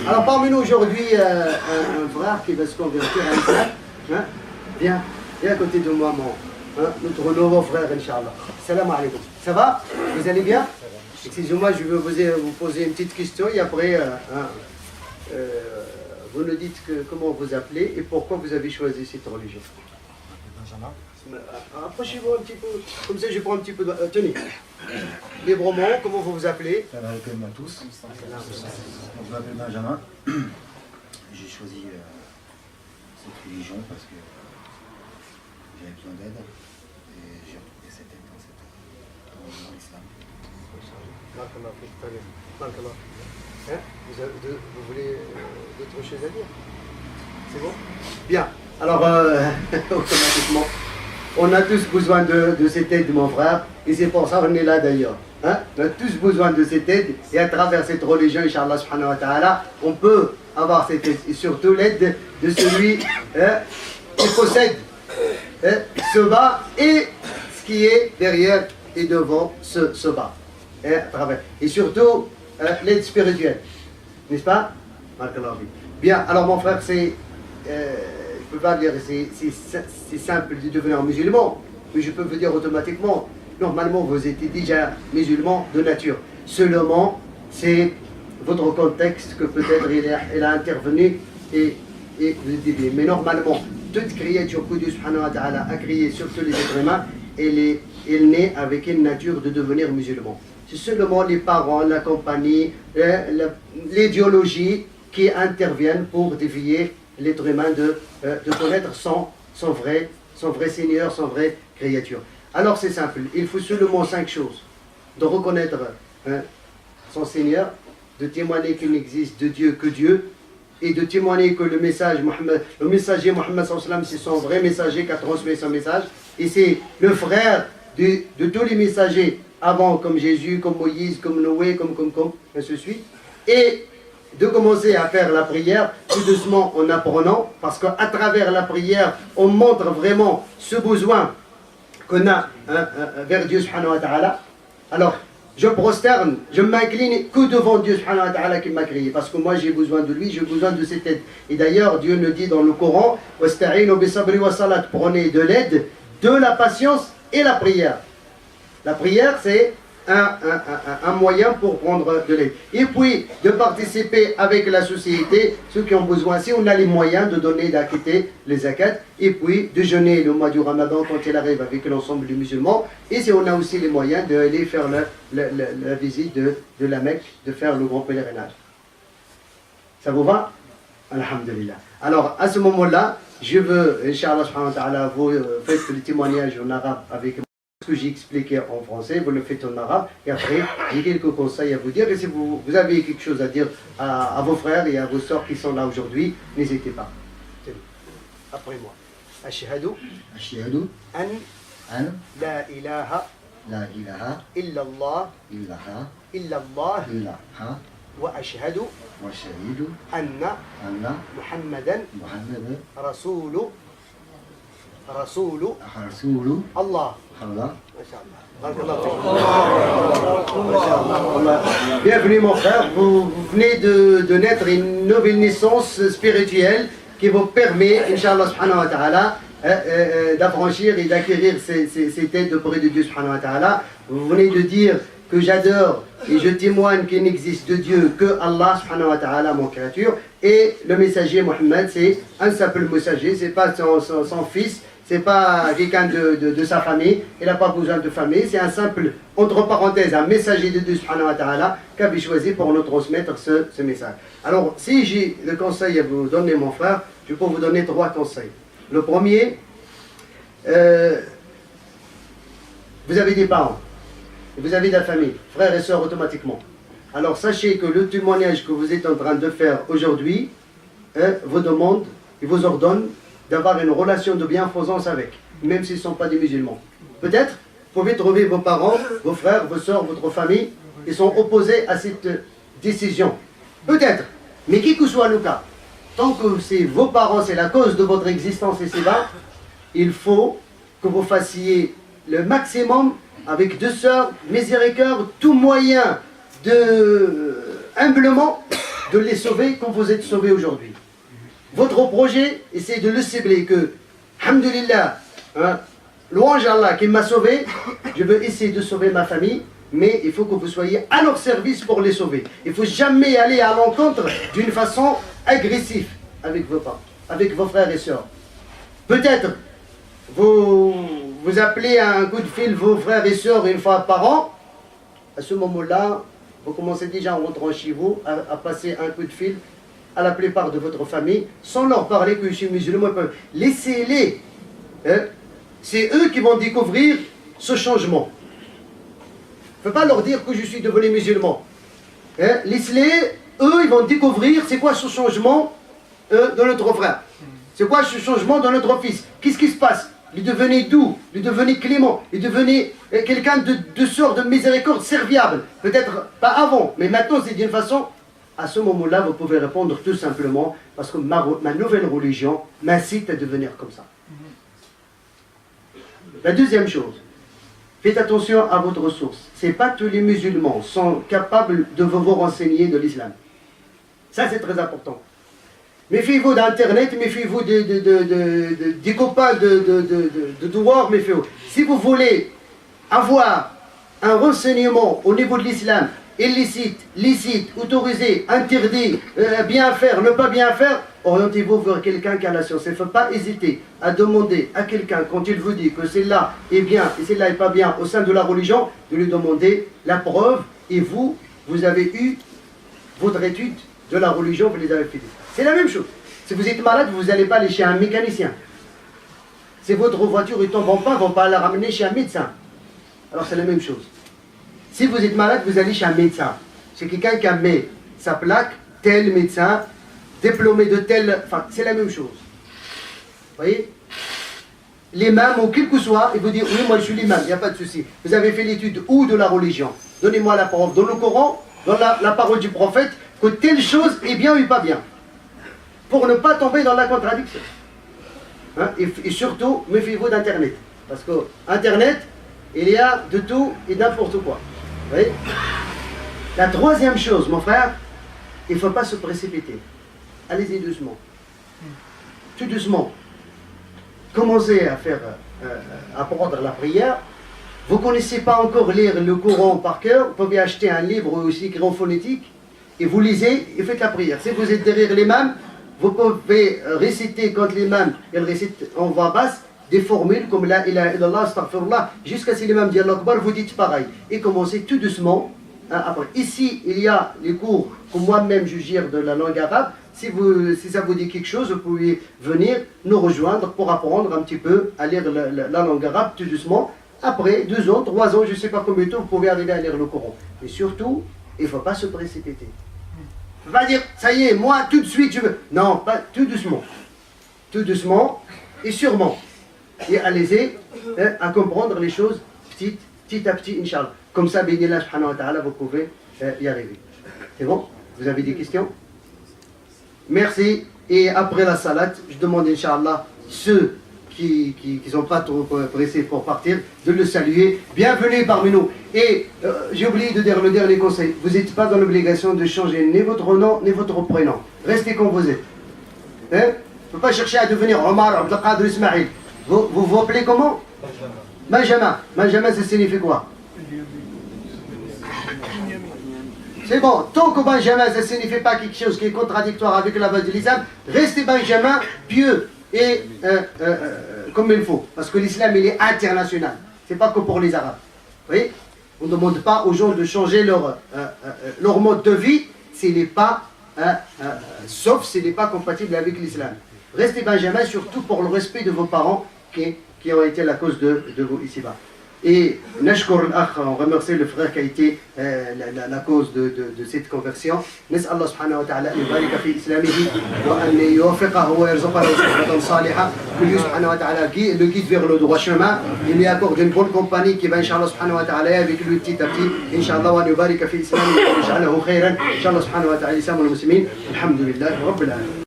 Alors parmi nous aujourd'hui, un frère qui va se convertir à l'islam. Hein? Viens à côté de moi, notre nouveau frère, Inch'Allah. Salam alaikum. Ça va? Vous allez bien? Excusez-moi, je vais vous poser une petite question et après, vous nous dites comment vous appelez et pourquoi vous avez choisi cette religion. Benjamin. Approchez-vous un petit peu, comme ça je prends un petit peu de... tenez, librement, comment vous vous appelez? Salam alaikum à tous. Je m'appelle Benjamin. J'ai choisi cette religion parce que j'avais besoin d'aide et j'ai retrouvé cette aide dans l'islam. Hein? Vous voulez d'autres choses à dire? C'est bon? Bien. Alors, automatiquement, on a tous besoin de cette aide, mon frère, et c'est pour ça qu'on est là d'ailleurs. Hein? On a tous besoin de cette aide, et à travers cette religion, Inch'Allah subhanahu wa ta'ala, on peut avoir cette aide, et surtout l'aide de celui qui possède ce bas et ce qui est derrière et devant ce bas. À travers. Et surtout, l'aide spirituelle. N'est-ce pas? Bien, alors mon frère, c'est... je ne peux pas dire c'est simple de devenir musulman, mais je peux vous dire automatiquement, normalement vous étiez déjà musulman de nature. Seulement, c'est votre contexte que peut-être il a intervenu et vous êtes dévié. Mais normalement, toute créature que Dieu subhanahu wa ta'ala a créée sur tous les êtres humains, elle naît avec une nature de devenir musulman. C'est seulement les parents, la compagnie, l'idéologie qui interviennent pour dévier l'être humain de connaître son vrai Seigneur, son vrai créature. Alors c'est simple, il faut seulement 5 choses. De reconnaître son Seigneur, de témoigner qu'il n'existe de Dieu que Dieu, et de témoigner que le messager Mohammed c'est son vrai messager qui a transmis son message, et c'est le frère de tous les messagers avant, comme Jésus, comme Moïse, comme Noé, comme ainsi de suite. Et de commencer à faire la prière tout doucement en apprenant, parce qu'à travers la prière, on montre vraiment ce besoin qu'on a vers Dieu subhanahu wa ta'ala. Alors, je prosterne, je m'incline que devant Dieu subhanahu wa ta'ala qui m'a créé, parce que moi j'ai besoin de lui, j'ai besoin de cette aide. Et d'ailleurs, Dieu nous dit dans le Coran, prenez de l'aide, de la patience et la prière. La prière, c'est un moyen pour prendre de l'aide. Et puis, de participer avec la société, ceux qui ont besoin, si on a les moyens de donner, d'acquitter les zakats, et puis de jeûner le mois du Ramadan quand il arrive avec l'ensemble des musulmans, et si on a aussi les moyens d'aller faire la visite de la Mecque, de faire le grand pèlerinage. Ça vous va? Alhamdulillah. Alors, à ce moment-là, je veux, Inch'Allah, vous faites le témoignage en arabe avec moi. Ce que j'ai expliqué en français, vous le faites en arabe, et après, j'ai quelques conseils à vous dire. Et si vous avez quelque chose à dire à vos frères et à vos sœurs qui sont là aujourd'hui, n'hésitez pas. Après moi. Ashhadu an la ilaha illallah wa ashhadu anna Muhammadan Rasulu Allah. Bienvenue mon frère, vous venez de naître une nouvelle naissance spirituelle qui vous permet, Inch'Allah subhanahu wa ta'ala, d'affranchir et d'acquérir cette aide auprès de Dieu subhanahu wa ta'ala. Vous venez de dire que j'adore et je témoigne qu'il n'existe de Dieu que Allah subhanahu wa ta'ala, mon créature, et le messager Mohammed, c'est un simple messager, c'est pas son fils, c'est pas quelqu'un de sa famille, il n'a pas besoin de famille, c'est un simple, entre parenthèses, un messager de Dieu subhanahu wa ta'ala qu'avait choisi pour nous transmettre ce message. Alors, si j'ai le conseil à vous donner, mon frère, je peux vous donner 3 conseils. Le premier, vous avez des parents, vous avez de la famille, frères et sœurs automatiquement. Alors, sachez que le témoignage que vous êtes en train de faire aujourd'hui vous demande et vous ordonne d'avoir une relation de bienfaisance avec, même s'ils ne sont pas des musulmans. Peut-être, vous pouvez trouver vos parents, vos frères, vos soeurs, votre famille, ils sont opposés à cette décision. Peut-être, mais qui que soit le cas, tant que c'est vos parents, c'est la cause de votre existence et c'est là, il faut que vous fassiez le maximum avec 2 sœurs, miséricorde, tout moyen de humblement de les sauver comme vous êtes sauvés aujourd'hui. Votre projet, essayez de le cibler que, alhamdulillah, hein, louange à Allah qui m'a sauvé, je veux essayer de sauver ma famille, mais il faut que vous soyez à leur service pour les sauver. Il ne faut jamais aller à l'encontre d'une façon agressive avec vos parents, avec vos frères et sœurs. Peut-être vous appelez à un coup de fil vos frères et sœurs une fois par an. À ce moment-là, vous commencez déjà en rentrant chez vous à passer un coup de fil à la plupart de votre famille sans leur parler que je suis musulman. Laissez-les. Hein? C'est eux qui vont découvrir ce changement. Il ne faut pas leur dire que je suis devenu musulman. Hein? Laissez-les, eux, ils vont découvrir c'est quoi ce changement de notre frère. C'est quoi ce changement dans notre fils? Qu'est-ce qui se passe? Il devenait doux, il devenait clément, il devenait quelqu'un de sort de miséricorde serviable. Peut-être pas avant, mais maintenant c'est d'une façon. À ce moment-là, vous pouvez répondre tout simplement parce que ma nouvelle religion m'incite à devenir comme ça. La deuxième chose, faites attention à votre source. Ce n'est pas tous les musulmans sont capables de vous renseigner de l'islam. Ça, c'est très important. Méfiez-vous d'Internet, méfiez-vous des copains de dehors, méfiez-vous. Si vous voulez avoir un renseignement au niveau de l'islam, illicite, licite, autorisé, interdit, bien faire, ne pas bien faire, orientez-vous vers quelqu'un qui a la science. Il ne faut pas hésiter à demander à quelqu'un, quand il vous dit que celle-là est bien et celle-là n'est pas bien au sein de la religion, de lui demander la preuve, et vous avez eu votre étude de la religion, vous les avez fait. C'est la même chose. Si vous êtes malade, vous n'allez pas aller chez un mécanicien. Si votre voiture ne tombe en panne, vous ne vont pas la ramener chez un médecin. Alors c'est la même chose. Si vous êtes malade, vous allez chez un médecin. C'est quelqu'un qui a mis sa plaque, tel médecin, diplômé de tel... Enfin, c'est la même chose. Vous voyez? L'imam, ou quel que soit, il vous dit, oui, moi je suis l'imam, il n'y a pas de souci. Vous avez fait l'étude où de la religion? Donnez-moi la parole. Dans le Coran, dans la parole du prophète, que telle chose est bien ou pas bien. Pour ne pas tomber dans la contradiction. Hein? Et surtout, méfiez-vous d'Internet. Parce que Internet, il y a de tout et n'importe quoi. Vous voyez? La troisième chose, mon frère, il ne faut pas se précipiter. Allez-y doucement. Tout doucement. Commencez à faire, à apprendre la prière. Vous ne connaissez pas encore lire le Coran par cœur, vous pouvez acheter un livre aussi écrit en phonétique, et vous lisez et faites la prière. Si vous êtes derrière l'imam, vous pouvez réciter quand l'imam récite en voix basse des formules comme la ilaha illallah, astaghfirullah, jusqu'à ce que l'imam dit Allah Akbar, vous dites pareil. Et commencez tout doucement. Hein, après. Ici, il y a les cours que moi-même je gère de la langue arabe. Si ça vous dit quelque chose, vous pouvez venir nous rejoindre pour apprendre un petit peu à lire la langue arabe tout doucement. Après 2 ans, 3 ans, je ne sais pas combien de temps, vous pouvez arriver à lire le Coran. Et surtout, il ne faut pas se précipiter. Il ne faut pas dire, ça y est, moi, tout de suite, je veux. Non, pas tout doucement. Tout doucement et sûrement. Et allez-y à comprendre les choses petit à petit, Inch'Allah. Comme ça, bénillah, subhanahu wa ta'ala, vous pouvez y arriver. C'est bon? Vous avez des questions? Merci. Et après la salade, je demande, Inch'Allah, ceux qui ne sont pas trop pressés pour partir, de le saluer. Bienvenue parmi nous. Et j'ai oublié de dire le dernier conseil. Vous n'êtes pas dans l'obligation de changer ni votre nom, ni votre prénom. Restez comme vous êtes. Hein? Il ne faut pas chercher à devenir Omar, Abdelkader, Ismail. Vous appelez comment? Benjamin. Benjamin, ça signifie quoi? C'est bon, tant que Benjamin, ça ne signifie pas quelque chose qui est contradictoire avec la base de l'islam, restez Benjamin, pieux et comme il faut. Parce que l'islam, il est international. Ce n'est pas que pour les Arabes. Vous voyez? On ne demande pas aux gens de changer leur mode de vie s'il n'est pas, sauf s'il n'est pas compatible avec l'islam. Restez Benjamin, surtout pour le respect de vos parents qui ont été la cause de vous ici-bas. Et on remercie le frère qui a été la cause de cette conversion. نسأل الله سبحانه وتعالى أن يبارك في إسلامه وأن يوفقه ويرزقه صحبة صالحة. Que Dieu سبحانه وتعالى le guide vers le droit chemin. Il lui accorde une bonne compagnie qui va إن سبحانه وتعالى avec lui petit à petit. إن شاء الله وأن يبارك في إسلامه ويجعله خيرا. إن شاء الله سبحانه وتعالى لسام المسلمين. الحمد لله رب العالمين.